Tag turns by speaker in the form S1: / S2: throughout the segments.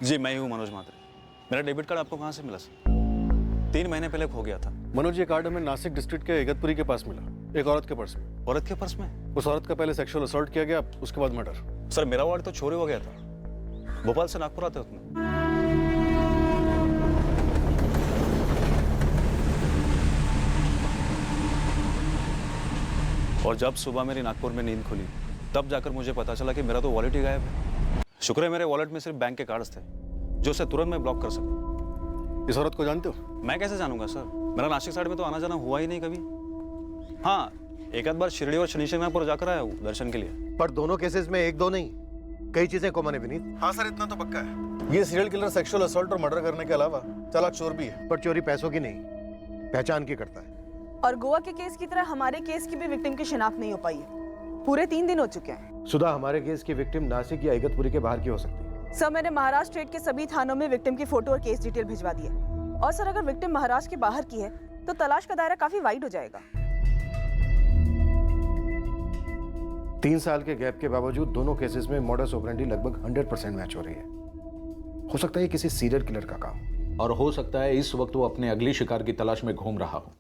S1: जी मैं ही हूँ मनोज म्हात्रे। मेरा डेबिट कार्ड आपको कहाँ से मिला सर? 3 महीने पहले खो गया था।
S2: मनोज, ये कार्ड हमें नासिक डिस्ट्रिक्ट के इगतपुरी के पास मिला, एक औरत के पर्स में।
S1: औरत के पर्स में?
S2: उस औरत का पहले सेक्सुअल असॉल्ट किया गया, उसके बाद मर्डर।
S1: सर मेरा वार्ड तो चोरी हो गया था। भोपाल से नागपुर आते उसमें। और जब सुबह मेरी नागपुर में नींद खुली तब जाकर मुझे पता चला कि मेरा तो वॉलेट ही गायब है। शुक्र है मेरे वॉलेट में सिर्फ बैंक के कार्ड्स थे जो उसे तुरंत मैं ब्लॉक कर सका।
S2: इस औरत को जानते हो?
S1: मैं कैसे जानूंगा सर, मेरा नासिक साइड में तो आना जाना हुआ ही नहीं कभी। हाँ, एक आध बार शिरडी और शनि शिंगणापुर जाकर आया हूँ दर्शन के लिए।
S3: पर दोनों केसेस में एक दो नहीं, कई चीजें कॉमन है विनीत।
S2: हाँ सर, इतना तो पक्का है। ये सीरियल किलर सेक्सुअल असॉल्ट और मर्डर करने के अलावा चालाक चोर भी है।
S3: पर चोरी पैसों की नहीं, पहचान की करता है।
S4: और गोवा के केस की तरह हमारे केस की भी विक्टिम की शिनाख्त नहीं हो पाई है। पूरे 3 दिन हो चुके हैं।
S3: सुधा, हमारे केस की विक्टिम नासिक या इगतपुरी के बाहर की हो सकती है।
S4: सर मैंने महाराष्ट्र स्टेट के सभी थानों में विक्टिम की फोटो और केस डिटेल भिजवा दी है। और सर अगर विक्टिम महाराष्ट्र के बाहर की है तो तलाश का दायरा काफी वाइड हो जाएगा।
S3: 3 साल के गैप के बावजूद दोनों केसेस में मॉडस ऑपरेंडी लगभग 100% मैच हो रही है। हो सकता है किसी सीरियल किलर का काम,
S5: और हो सकता है इस वक्त वो अपने अगली शिकार की तलाश में घूम रहा हो।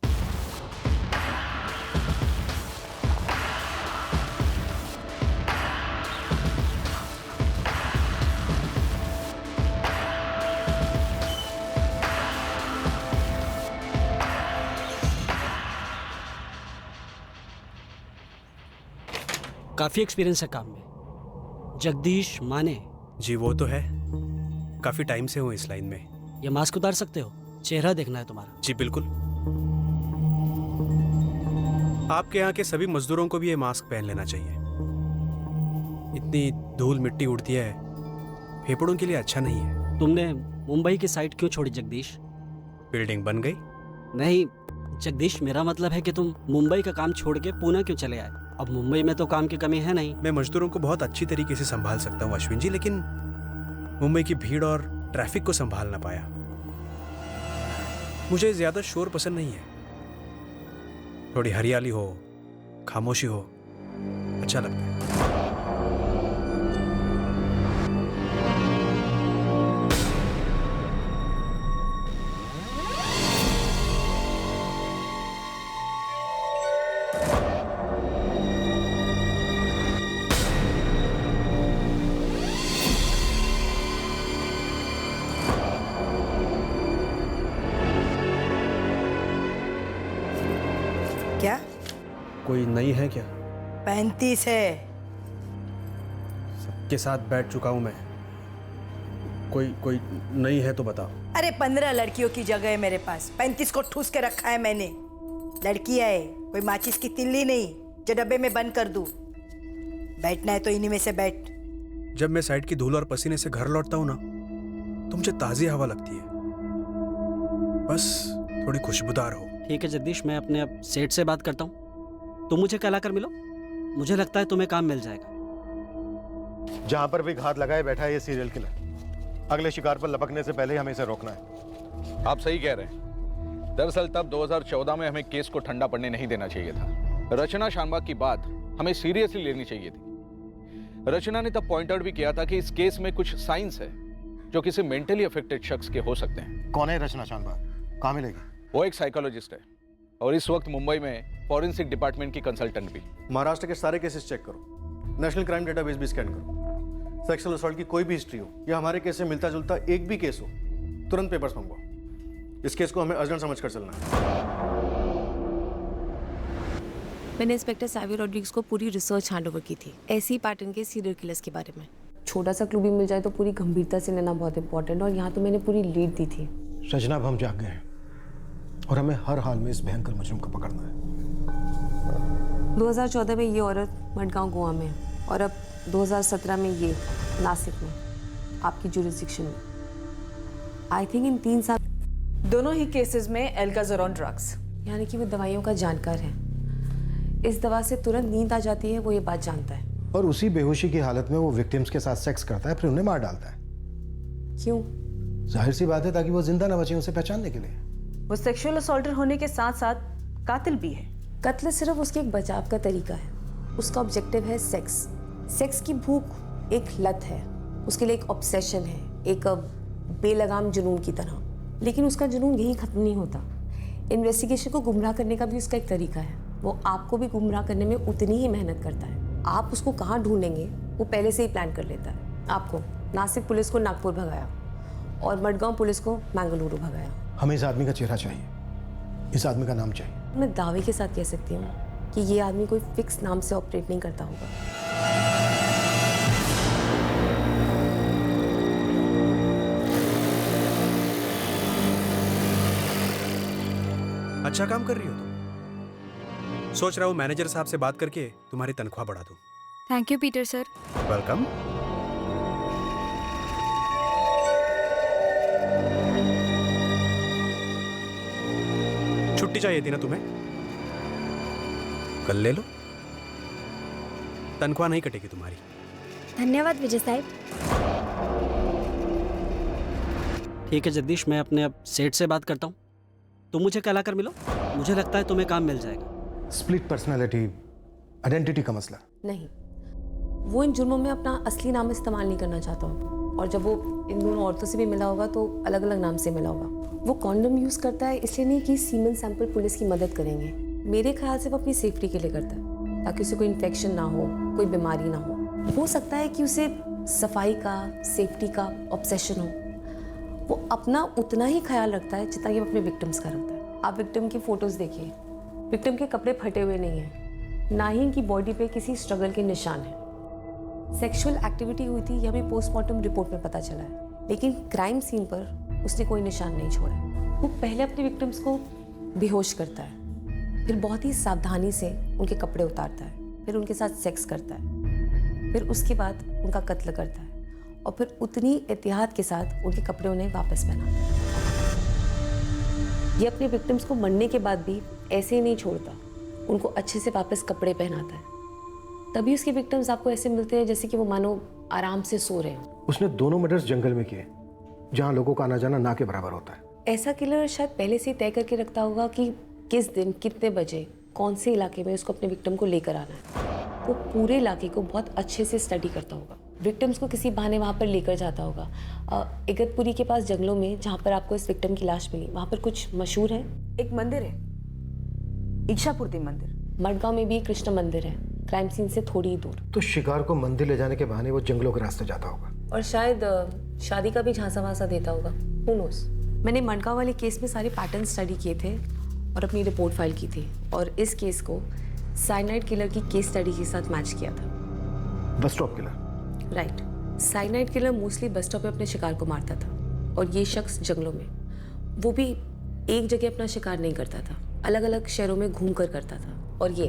S6: काफी एक्सपीरियंस है काम में। जगदीश माने?
S7: जी वो तो है, काफी टाइम से हूँ इस लाइन में।
S6: ये मास्क उतार सकते हो? चेहरा देखना है तुम्हारा।
S7: जी बिल्कुल। आपके यहाँ के सभी मजदूरों को भी ये मास्क पहन लेना चाहिए। इतनी धूल मिट्टी उड़ती है, फेफड़ों के लिए अच्छा नहीं है।
S6: तुमने मुंबई की साइट क्यों छोड़ी जगदीश?
S7: बिल्डिंग बन गई?
S6: नहीं जगदीश, मेरा मतलब है कि तुम मुंबई का काम छोड़ के पुणे क्यों चले आए? अब मुंबई में तो काम की कमी है नहीं।
S7: मैं मजदूरों को बहुत अच्छी तरीके से संभाल सकता हूँ अश्विन जी, लेकिन मुंबई की भीड़ और ट्रैफिक को संभाल ना पाया। मुझे ज्यादा शोर पसंद नहीं है। थोड़ी हरियाली हो, खामोशी हो, अच्छा लगता है।
S8: क्या?
S7: कोई नई है क्या?
S8: 35 है।
S7: सबके साथ बैठ चुका हूं मैं। कोई नई है तो बताओ।
S8: अरे 15 लड़कियों की जगह है मेरे पास, 35 को ठूस के रखा है मैंने। लड़की है, कोई माचिस की तिल्ली नहीं जो डब्बे में बंद कर दूं। बैठना है तो इन्हीं में से बैठ।
S7: जब मैं साइड की धूल और पसीने से घर लौटता हूं ना, तो मुझे ताजी हवा लगती है। बस थोड़ी खुशबूदार हो।
S6: ठीक है जगदीश, मैं अपने अब सेठ से बात करता हूँ। तुम मुझे कल आकर मिलो, मुझे लगता है तुम्हें काम मिल जाएगा।
S3: जहां पर भी घात लगाए बैठा है ये सीरियल किलर। अगले शिकार पर लपकने से पहले ही हमें इसे रोकना है।
S5: आप सही कह रहे हैं। दरअसल तब 2014 में हमें केस को ठंडा पड़ने नहीं देना चाहिए था। रचना शानबाग की बात हमें सीरियसली लेनी चाहिए थी। रचना ने तब पॉइंट आउट भी किया था कि इस केस में कुछ साइंस है जो किसी मेंटली अफेक्टेड शख्स के हो सकते हैं।
S3: कौन है रचना शानबाग? कहाँ मिलेगी?
S5: वो एक साइकोलॉजिस्ट है और इस वक्त मुंबई में फॉरेंसिक डिपार्टमेंट की कंसल्टेंट भी।
S2: महाराष्ट्र के सारे केसेस चेक करो, नेशनल क्राइम डेटाबेस भी स्कैन करो। सेक्सुअल असॉल्ट की कोई भी हिस्ट्री हो या हमारे केस से मिलता जुलता एक भी केस हो, तुरंत पेपर्स मंगवाओ। इस केस को हमें अर्जेंट समझकर चलना है।
S9: मैंने इंस्पेक्टर सावी रॉड्रिग्स को पूरी रिसर्च हैंडओवर की थी, ऐसी ही पैटर्न के सीरियल किलर्स के बारे में।
S10: छोटा सा क्लू भी मिल जाए तो पूरी गंभीरता से लेना बहुत इंपॉर्टेंट, और यहाँ तो मैंने पूरी लीड दी थी।
S3: रचना, अब हम जाग गए हैं और हमें हर हाल में इस भयंकर मुजरिम को पकड़ना है।
S10: 2014 में ये औरत मडगांव गोवा में, और अब 2017 में ये नासिक में, आपकी जुरिस्डिक्शन में। आई थिंक इन 3 साल
S4: दोनों ही केसेस में एल्काजोरॉन ड्रग्स,
S10: यानी कि वो दवाइयों का जानकार है। इस दवा से तुरंत नींद आ जाती है, वो ये बात जानता है।
S3: और उसी बेहोशी की हालत में वो विक्टिम्स के साथ सेक्स करता है, फिर उन्हें मार डालता है।
S10: क्यों?
S3: जाहिर सी बात है, ताकि वो जिंदा न बचे उसे पहचानने के लिए।
S4: वो सेक्सुअल असॉल्टर होने के साथ साथ कातिल भी है।
S10: कत्ल सिर्फ उसके एक बचाव का तरीका है। उसका ऑब्जेक्टिव है सेक्स। सेक्स की भूख एक लत है, उसके लिए एक ऑब्सेशन है, एक बेलगाम जुनून की तरह। लेकिन उसका जुनून यही ख़त्म नहीं होता। इन्वेस्टिगेशन को गुमराह करने का भी उसका एक तरीका है। वो आपको भी गुमराह करने में उतनी ही मेहनत करता है। आप उसको कहाँ ढूंढेंगे वो पहले से ही प्लान कर लेता है। आपको नासिक पुलिस को नागपुर भगाया और मडगांव पुलिस को मैंगलुरु भगाया।
S3: हमें इस आदमी का चेहरा चाहिए, इस आदमी का नाम चाहिए।
S10: मैं दावे के साथ कह सकती हूँ कि ये आदमी कोई फिक्स नाम से ऑपरेट नहीं करता होगा।
S7: अच्छा काम कर रही हो तुम। सोच रहा हूँ मैनेजर साहब से बात करके तुम्हारी तनख्वाह बढ़ा दूं।
S11: Thank you Peter sir.
S7: Welcome. छुट्टी चाहिए थी ना तुम्हें? कल ले लो, तनख्वाह नहीं कटेगी तुम्हारी।
S11: धन्यवाद विजय साहब।
S6: ठीक है जगदीश, मैं अपने अब सेठ से बात करता हूँ। तुम मुझे कल आकर मिलो, मुझे लगता है तुम्हें काम मिल जाएगा।
S3: स्प्लिट पर्सनालिटी, आइडेंटिटी का मसला।
S10: नहीं, वो इन जुर्मों में अपना असली नाम इस्तेमाल नहीं करना चाहता हूँ। और जब वो इन दोनों औरतों से भी मिला होगा तो अलग अलग नाम से मिला होगा। वो कॉन्डम यूज़ करता है इसलिए नहीं कि सीमन सैंपल पुलिस की मदद करेंगे। मेरे ख्याल से वो अपनी सेफ्टी के लिए करता है, ताकि उसे कोई इन्फेक्शन ना हो, कोई बीमारी ना हो सकता है कि उसे सफाई का, सेफ्टी का ऑब्सेशन हो। वो अपना उतना ही ख्याल रखता है जितना कि अपने विक्टिम्स का रखता है। आप विक्टिम की फ़ोटोज़ देखिए, विक्टिम के कपड़े फटे हुए नहीं हैं, ना ही इनकी बॉडी पे किसी स्ट्रगल के निशान हैं। सेक्सुअल एक्टिविटी हुई थी यह भी पोस्टमार्टम रिपोर्ट में पता चला है, लेकिन क्राइम सीन पर उसने कोई निशान नहीं छोड़ा है। वो पहले अपने विक्टिम्स को बेहोश करता है, फिर बहुत ही सावधानी से उनके कपड़े उतारता है, फिर उनके साथ सेक्स करता है, फिर उसके बाद उनका कत्ल करता है और फिर उतनी एहतियात के साथ उनके कपड़े उन्हें वापस पहनाता है। ये अपने विक्टिम्स को मरने के बाद भी ऐसे ही नहीं छोड़ता, उनको अच्छे से वापस कपड़े पहनाता है। तभी उसके विक्टिम्स आपको ऐसे मिलते हैं जैसे कि वो मानो आराम से सो रहे हैं।
S3: उसने दोनों मर्डर्स जंगल में किए, जहाँ लोगों का आना जाना ना के बराबर होता है।
S10: ऐसा किलर शायद पहले से ही तय करके रखता होगा कि किस दिन, कितने बजे, कौन से इलाके में उसको अपने विक्टिम को लेकर आना है। वो पूरे इलाके को बहुत अच्छे से स्टडी करता होगा, विक्टिम्स को किसी बहाने वहाँ पर लेकर जाता होगा। इगतपुरी के पास जंगलों में जहाँ पर आपको इस विक्टिम की लाश मिली, वहाँ पर कुछ मशहूर है।
S4: एक मंदिर है, इच्छापूर्ति मंदिर।
S10: मडगांव में भी कृष्ण मंदिर है, क्राइम सीन से थोड़ी ही दूर।
S3: तो शिकार को मंदिर ले जाने के बहाने वो जंगलों के रास्ते जाता होगा,
S10: और शायद शादी का भी झांसा वासा देता होगा। Who knows? मैंने मडगांव वाले केस में सारे पैटर्न स्टडी किए थे और अपनी रिपोर्ट फाइल की थी, और इस केस को साइनाइड किलर की केस स्टडी के साथ मैच किया था।
S3: Bus stop killer.
S10: Right. Cyanide killer mostly bus stop पे अपने शिकार को मारता था, और ये शख्स जंगलों में, वो भी एक जगह अपना शिकार नहीं करता था, अलग अलग शहरों में घूम कर करता था। और ये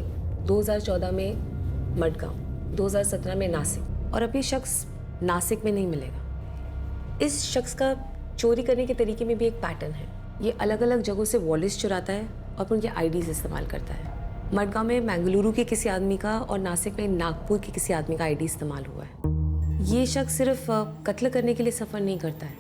S10: 2014 में मडगांव, 2017 में नासिक, और अब ये शख्स नासिक में नहीं मिलेगा। इस शख्स का चोरी करने के तरीके में भी एक पैटर्न है। ये अलग अलग जगहों से वॉलेट्स चुराता है और फिर उनके आईडीज इस्तेमाल करता है। मडगांव में मैंगलुरु के किसी आदमी का और नासिक में नागपुर के किसी आदमी का आईडी इस्तेमाल हुआ है। ये शख्स सिर्फ कत्ल करने के लिए सफ़र नहीं करता है,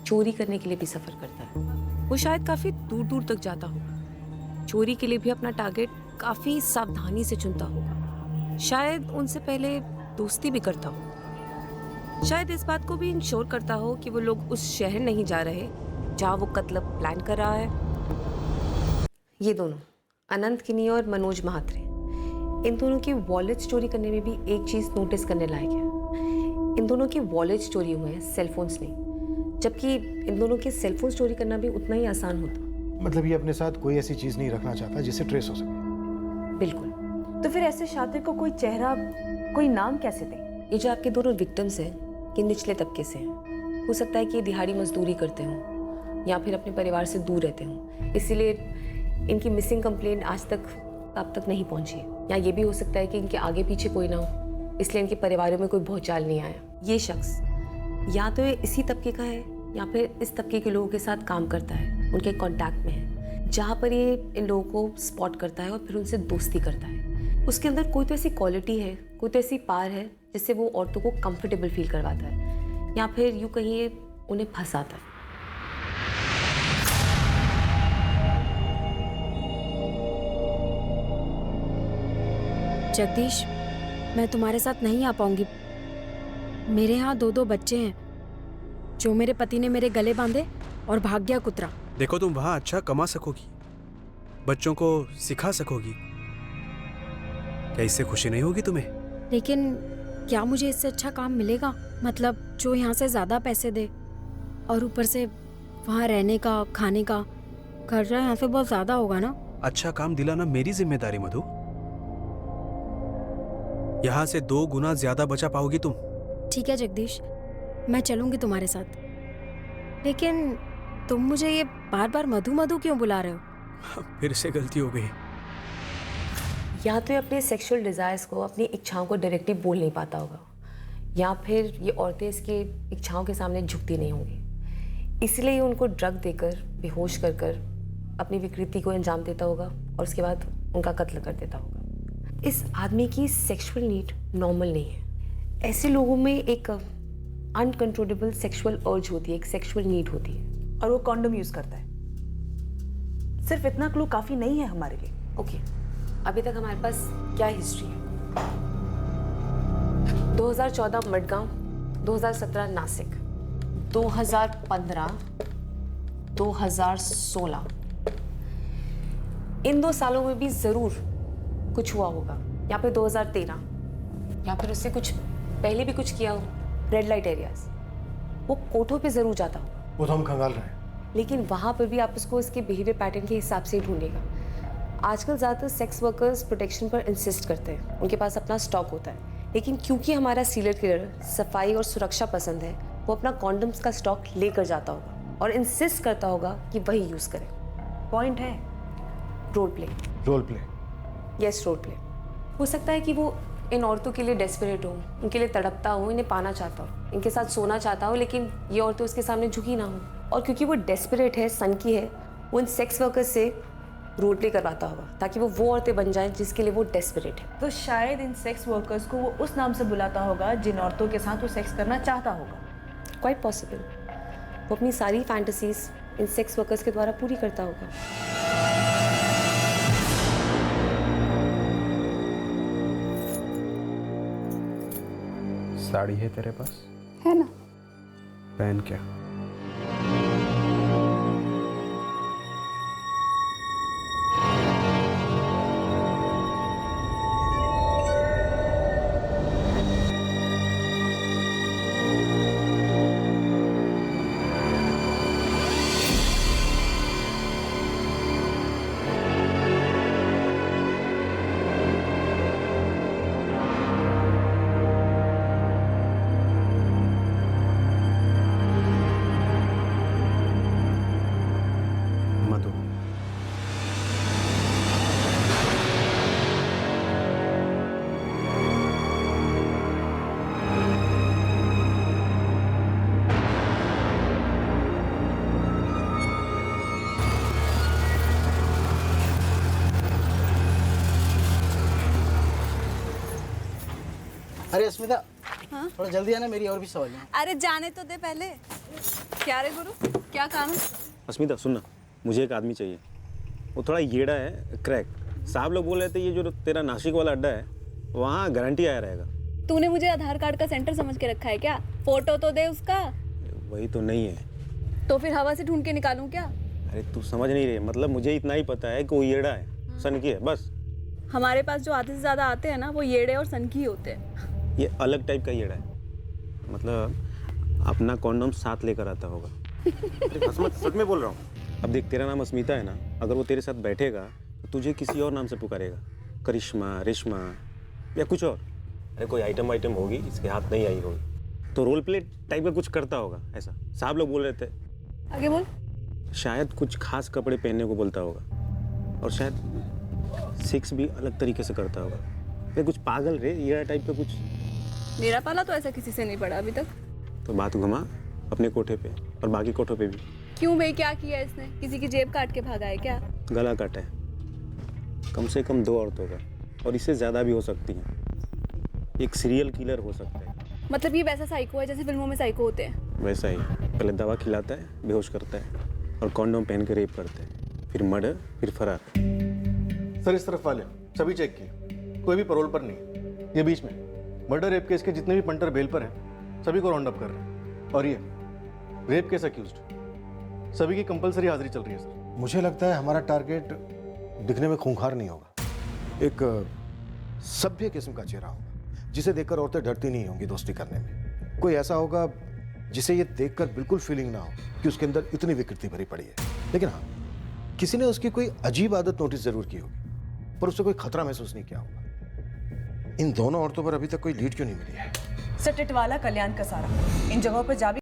S10: चोरी करने के लिए भी सफ़र करता है। वो शायद काफ़ी दूर दूर तक जाता होगा, चोरी के लिए भी अपना टारगेट काफ़ी सावधानी से चुनता होगा, शायद उनसे पहले दोस्ती भी करता हो, शायद इस बात को भी इंश्योर करता हो कि वो लोग उस शहर नहीं जा रहे जहाँ वो कत्ल प्लान कर रहा है। ये दोनों अनंत किनी और मनोज महात्रे, इन दोनों की वॉलेट्स चोरी करने में भी एक चीज़ नोटिस करने लायक है। इन दोनों की वॉलेट्स चोरी हुए हैं, सेलफोन्स नहीं, जबकि इन दोनों के सेलफोन्स चोरी करना भी उतना ही आसान होता।
S3: मतलब ये अपने साथ कोई ऐसी चीज नहीं रखना चाहता जिससे ट्रेस हो सके।
S10: बिल्कुल।
S4: तो फिर ऐसे शातिर को कोई चेहरा, कोई नाम कैसे दें?
S10: ये जो आपके दोनों विक्टिम्स हैं, ये निचले तबके से हैं। हो सकता है कि ये दिहाड़ी मजदूरी करते हों या फिर अपने परिवार से दूर रहते हों, इसीलिए इनकी मिसिंग कंप्लेंट आज तक अब तक नहीं पहुंची। या ये भी हो सकता है कि इनके आगे पीछे कोई ना हो, इसलिए इनके परिवारों में कोई भौचाल नहीं आया। ये शख्स या तो ये इसी तबके का है या फिर इस तबके के लोगों के साथ काम करता है, उनके कॉन्टैक्ट में है, जहाँ पर ये इन लोगों को स्पॉट करता है और फिर उनसे दोस्ती करता है। उसके अंदर कोई तो ऐसी क्वालिटी है, कोई तो ऐसी पार है जिससे वो औरतों को कंफर्टेबल फील करवाता है, या फिर यूँ कहिए उन्हें फंसाता है।
S11: जगदीश, मैं तुम्हारे साथ नहीं आ पाऊंगी। मेरे यहाँ 2 बच्चे हैं जो मेरे पति ने मेरे गले बांधे और भाग गया कुतरा।
S7: देखो तुम वहां अच्छा कमा सकोगी, बच्चों को सिखा सकोगी, क्या इससे खुशी नहीं होगी तुम्हें?
S11: लेकिन क्या मुझे इससे अच्छा काम मिलेगा? मतलब जो यहाँ से ज्यादा पैसे दे, और ऊपर से वहाँ रहने का, खाने का खर्चा यहाँ से बहुत ज्यादा होगा ना।
S7: अच्छा काम दिलाना मेरी जिम्मेदारी मधु। यहाँ से 2 गुना ज्यादा बचा पाओगी तुम।
S11: ठीक है जगदीश, मैं चलूंगी तुम्हारे साथ, लेकिन तुम मुझे ये बार बार मधु मधु क्यों बुला रहे हो?
S7: फिर से गलती हो गई।
S10: या तो ये अपने सेक्सुअल डिज़ायर्स को, अपनी इच्छाओं को डायरेक्टली बोल नहीं पाता होगा, या फिर ये औरतें इसकी इच्छाओं के सामने झुकती नहीं होंगी, इसलिए ये उनको ड्रग देकर, बेहोश कर कर अपनी विकृति को अंजाम देता होगा और उसके बाद उनका कत्ल कर देता होगा। इस आदमी की सेक्सुअल नीड नॉर्मल नहीं है। ऐसे लोगों में एक अनकंट्रोलेबल सेक्सुअल अर्ज होती है, एक सेक्सुअल नीड होती है।
S4: और वो कॉन्डोम यूज करता है। सिर्फ इतना क्लू काफी नहीं है हमारे लिए।
S10: ओके, अभी तक हमारे पास क्या हिस्ट्री है? 2014 मडगांव, 2017 नासिक, 2015 2016, इन 2 सालों में भी जरूर कुछ हुआ होगा, या फिर 2013, या फिर उससे कुछ पहले भी कुछ किया हो। रेड लाइट एरियाज, वो कोठों पे जरूर जाता होगा।
S3: वो तो हम खंगाल रहे हैं।
S10: लेकिन वहाँ पर भी आप उसको इसके बिहेवियर पैटर्न के हिसाब से ढूंढेगा। आजकल ज़्यादातर सेक्स वर्कर्स प्रोटेक्शन पर इंसिस्ट करते हैं, उनके पास अपना स्टॉक होता है, लेकिन क्योंकि हमारा सीरियल किलर सफाई और सुरक्षा पसंद है, वो अपना कॉन्डम्स का स्टॉक लेकर जाता होगा और इंसिस्ट करता होगा कि वही यूज़ करें।
S4: पॉइंट है
S10: role play.
S3: Role play?
S10: Yes, role play. हो सकता है कि वो इन औरतों के लिए डेस्परेट हो, उनके लिए तड़पता हो, इन्हें पाना चाहता हो, इनके साथ सोना चाहता हो, लेकिन ये औरतें उसके सामने झुकी ना हो। और क्योंकि वो डेस्परेट है, सनकी है, वो इन सेक्स वर्कर्स से रोल प्ले करवाता होगा ताकि वो औरतें बन जाएं जिसके लिए वो डेस्परेट है।
S4: तो शायद इन सेक्स वर्कर्स को वो उस नाम से बुलाता होगा जिन औरतों के साथ वो सेक्स करना चाहता होगा।
S10: Quite possible. वो अपनी सारी फैंटेसीज इन सेक्स वर्कर्स के द्वारा पूरी करता होगा।
S7: साड़ी है तेरे पास?
S12: है ना।
S7: पहन क्या? मधु,
S12: अरे अस्मिता, थोड़ा जल्दी आना, मेरी और भी सवाल है।
S13: अरे जाने तो दे पहले। क्या रे गुरु, क्या काम है?
S1: अस्मिता सुनना, मुझे एक आदमी चाहिए। वो थोड़ा येड़ा है, क्रैक। साहब लोग बोल रहे थे ये जो तेरा नासिक वाला अड्डा है वहाँ गारंटी आया रहेगा।
S13: तूने मुझे आधार कार्ड का सेंटर समझ के रखा है क्या? फोटो तो दे उसका।
S1: वही तो नहीं है।
S13: तो फिर हवा से ढूंढ के निकालूं क्या?
S1: अरे तू समझ नहीं रही, मतलब मुझे इतना ही पता है कि वो येड़ा है, सनकी है, बस।
S13: हमारे पास जो आधे से ज्यादा आते हैं ना, वो येड़े और सनकी होते हैं।
S1: ये अलग टाइप का येड़ा है, मतलब अपना कॉन्डम साथ लेकर आता होगा। अरे हंस मत, सच में बोल रहा हूँ। अब देख, तेरा नाम अस्मिता है ना, अगर वो तेरे साथ बैठेगा तो तुझे किसी और नाम से पुकारेगा, करिश्मा, रेशमा या कुछ और। अरे कोई आइटम होगी, इसके हाथ नहीं आई होगी, तो रोल प्ले टाइप का कुछ करता होगा ऐसा। साहब लोग बोल रहे थे।
S13: आगे बोल।
S1: शायद कुछ खास कपड़े पहनने को बोलता होगा, और शायद सेक्स भी अलग तरीके से करता होगा। अरे कुछ पागल रे, ये टाइप का कुछ।
S13: मेरा पाला तो ऐसा किसी से नहीं पड़ा अभी तक।
S1: तो बात घुमा अपने कोठे पे और बाकी कोठों पे भी।
S13: क्यों भाई, क्या किया इसने? किसी की जेब काट के भागा है क्या?
S1: गला काटा है, कम से कम 2 औरतों का, और इससे ज़्यादा भी हो सकती हैं। एक सीरियल किलर हो सकता है।
S13: मतलब ये वैसा साइको है जैसे फिल्मों में साइको होते हैं?
S1: वैसा ही, पहले दवा खिलाता है, बेहोश करता है, और कॉन्डोम पहन के रेप करता है, फिर मर्डर, फिर फरार।
S2: सर इस तरफ वाले सभी चेक किए, कोई भी पैरोल पर नहीं। ये बीच में मर्डर रेप केस के जितने भी पंटर बेल पर हैं, सभी को राउंड अप कर रहे हैं। और ये रेप केस अक्यूज्ड, सभी की कंपलसरी हाजिरी चल रही है सर।
S3: मुझे लगता है हमारा टारगेट दिखने में खूंखार नहीं होगा, एक सभ्य किस्म का चेहरा होगा जिसे देखकर औरतें डरती नहीं होंगी दोस्ती करने में। कोई ऐसा होगा जिसे ये देखकर बिल्कुल फीलिंग ना हो कि उसके अंदर इतनी विकृति भरी पड़ी है। लेकिन हाँ, किसी ने उसकी कोई अजीब आदत नोटिस जरूर की होगी, पर उससे कोई खतरा महसूस नहीं किया होगा। इन दोनों औरतों पर अभी तक कोई लीड क्यों नहीं मिली है?
S4: सर टिटवाला, कल्याण, कसारा, इन जगहों पर जा भी